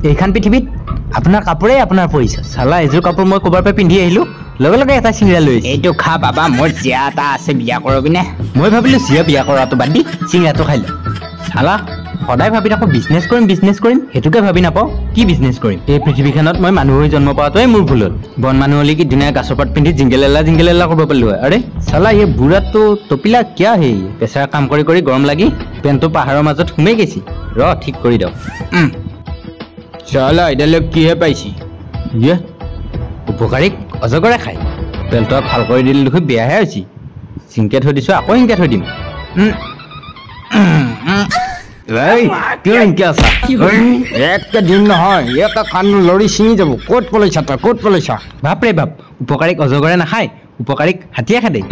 এইখান পৃথিৱীত আপোনাৰ কাপোৰে আপোনাৰ পইচা চালা এযোৰ কাপোৰ মই ক'ৰবাৰ পৰা পিন্ধি আহিলোঁ লগে লগে এটা চিঙৰা লৈ এইটো খা বাবা মোৰ জিয়া এটা আছে বিয়া কৰবিনে মই ভাবিলোঁ জিয়া বিয়া কৰাটো বাদ দি চিঙৰাটো খাই লওঁ চালা সদায় ভাবি থাকোঁ বিজনেছ কৰিম সেইটোকে ভাবি নাপাওঁ কি বিজনেছ কৰিম এই পৃথিৱীখনত মই মানুহ হৈ জন্ম পোৱাটোৱে মোৰ ভুল হ'ল বন মানুহ হ'লে কি ধুনীয়া গাছৰ পাত পিন্ধি জিংগেলেলা কৰিব পাৰিলোঁ হয় আৰে চালা এই বুঢ়াটো টপিলা কিয় হেই প্ৰেছাৰ কাম কৰি কৰি গৰম লাগি পেণ্টটো পাহাৰৰ মাজত সোমাই গৈছে ৰ ঠিক কৰি দিয়ক চালা এতিয়ালৈ কিহে পাইছি ইয়ে উপকাৰীক অজগৰে খায় পেণ্টটো ভাল কৰি দিলে দেখোন বেয়াহে হৈছে চিংকে থৈ দিছোঁ আকৌ সিংকে থৈ দিম একটা দিন নহয় এটা কাণ লৰি ছিঙি যাব ক'ত পলাইছা তই ক'ত পলাইছা বাপৰে বাপ উপকাৰীক অজগৰে নাখায় উপকাৰীক হাতীয়ে খায় দেই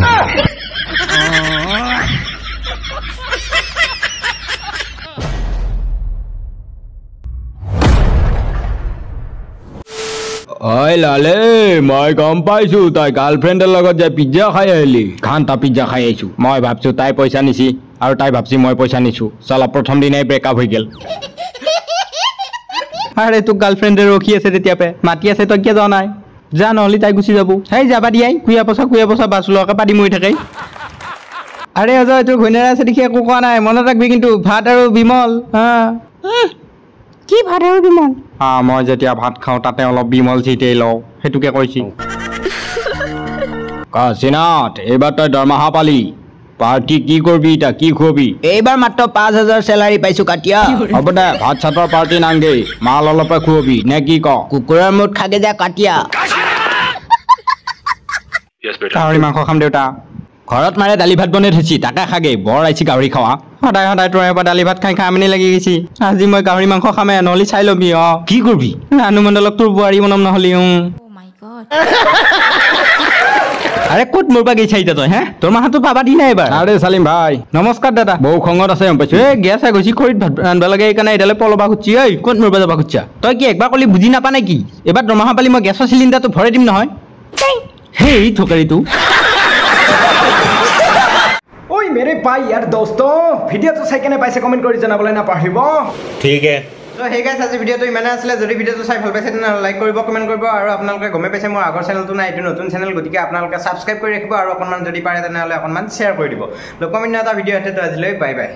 ঐ লালে মই গম পাইছোঁ তই গাৰ্লফ্ৰেণ্ডৰ লগত যে পিজ্জা খাই আহিলি ঘাণ্টা পিজ্জা খাই আহিছোঁ মই ভাবছোঁ তাই পইচা নিছি আৰু তাই ভাবছি মই পইচা নিছোঁ চালা প্ৰথম দিনাই ব্ৰেকআপ হৈ গ'ল আৰে তোক গাৰ্লফ্ৰেণ্ডে ৰখি আছে তেতিয়াপে মাতি আছে তই কিয় যোৱা নাই যা নহ'লে তাই গুচি যাব সেই যাবা দিয়াই কুয়া পইচা বাছ লোৱাকে পাতি মৰি থাকে আৰে অজয় তোৰ ঘৈণীয়েৰ আছে দেখি একো কোৱা নাই মনত ৰাখবি কিন্তু ভাত আৰু বিমল কি ভাত আৰু বিমল মই যেতিয়া ভাত খাওঁ তাতে অলপ বিমল চিটেই লওঁ সেইটোকে কৈছি কাশীনাথ এইবাৰ তই দৰমহা পালি পাৰ্টি কি কৰবি এতিয়া কি খুৱাবি এইবাৰ মাত্ৰ 5,000 চেলাৰী পাইছোঁ কাটিয়া হ'ব দে ভাত চাতৰ পাৰ্টি নাংগে মাল অলপে খুৱাবি নে কি ক কুকুৰৰ মুঠ খাগে যা কাটিয়া গাহৰি মাংস খাম দেউতা ঘৰত মাৰে দালি ভাত বনাই থৈছি তাকে খাগে বৰ আহিছি গাহৰি খোৱা সদায় তোৰ এবাৰ দালি ভাত খাই আমনি লাগি গৈছি আজি মই গাহৰি মাংস খামে নহ'লে চাই ল'বি কি কৰবি ৰানুমণ্ডলক তোৰ বোৱাৰী বনাম নহ'লে আৰে ক'ত মোৰ পৰা গৈছা এতিয়া তই তোৰ মাহতো পাবা দি নাই এবাৰ আৰে চালিম ভাই নমস্কাৰ দাদা বহু খঙত আছে গম পাইছোঁ এই গেছ গৈছি খৰিত ভাত ৰান্ধিব লাগে সেইকাৰণে এডালে পলবা খুচি ঐ ক'ত মোৰ পৰা যাবা খুচা তই কি একবাৰ ক'লি বুজি নাপা নেকি এইবাৰ দৰমহা পালি মই গেছৰ চিলিণ্ডাৰটো ভৰাই দিম নহয় সেই থকাৰীটো ओए मेरे भाई यार दोस्तों वीडियो तो চাই কেনে পাইছে কমেন্ট কৰি জনাবলৈ নাপাহৰিব ঠিক আছে তো হে গাইস আজি ভিডিওটো ইমানে আছিল যদি ভিডিওটো চাই ভাল পাইছে তেনে লাইক কৰিব কমেন্ট কৰিব আৰু আপোনালোকে গমে পাইছে মোৰ আগৰ চেনেলটো নাই এটো নতুন চেনেল গতিকে আপোনালোকে সাবস্ক্ৰাইব কৰি ৰাখিব আৰু অকনমান যদি পাৰে তেনে হলে অকনমান শেয়াৰ কৰি দিব তো কমেন্ট এটা ভিডিও আছে তো আজিলৈ বাই বাই